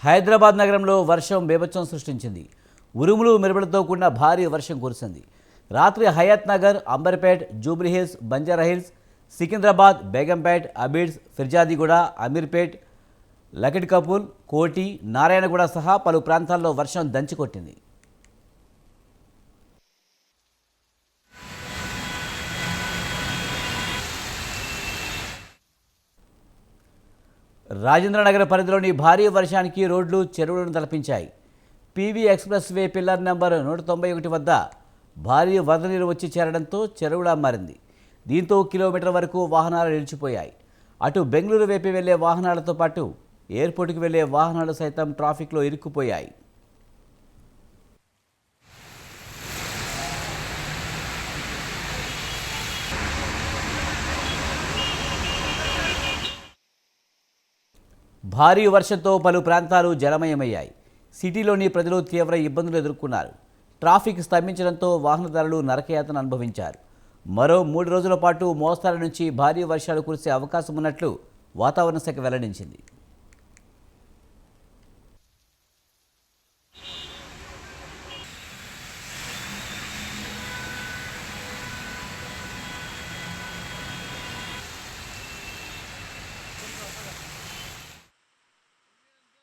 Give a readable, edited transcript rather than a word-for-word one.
హైదరాబాద్ నగరంలో వర్షం బీభత్సం సృష్టించింది. ఉరుములు మెరుపులతో కూడిన భారీ వర్షం కురిసింది. రాత్రి హయత్ నగర్, అంబర్పేట్, జూబ్లీహిల్స్, బంజారాహిల్స్, సికింద్రాబాద్, బేగంపేట్, అబిడ్స్, ఫిర్జాదిగూడ, అమీర్పేట్, లకిడ్ కపూల్, కోటి, నారాయణగూడ సహా పలు ప్రాంతాల్లో వర్షం దంచికొట్టింది. రాజేంద్రనగర్ పరిధిలోని భారీ వర్షానికి రోడ్లు, చెరువులను తలపించాయి. PV expressway pillar number 191 వద్ద భారీ వరద నీరు వచ్చి చేరడంతో చెరువులా మారింది. దీంతో కిలోమీటర్ వరకు వాహనాలు నిలిచిపోయాయి. అటు బెంగళూరు వైపు వెళ్లే వాహనాలతో పాటు ఎయిర్పోర్టుకు వెళ్లే వాహనాలు సైతం ట్రాఫిక్లో ఇరుక్కుపోయాయి. భారీ వర్షంతో పలు ప్రాంతాలు జలమయమయ్యాయి. సిటీలోని ప్రజలు తీవ్ర ఇబ్బందులు ఎదుర్కొన్నారు. ట్రాఫిక్ స్తంభించడంతో వాహనదారులు నరకయాతన అనుభవించారు. మరో 3 రోజుల పాటు మోస్తరు నుంచి భారీ వర్షాలు కురిసే అవకాశం ఉన్నట్లు వాతావరణ శాఖ వెల్లడించింది.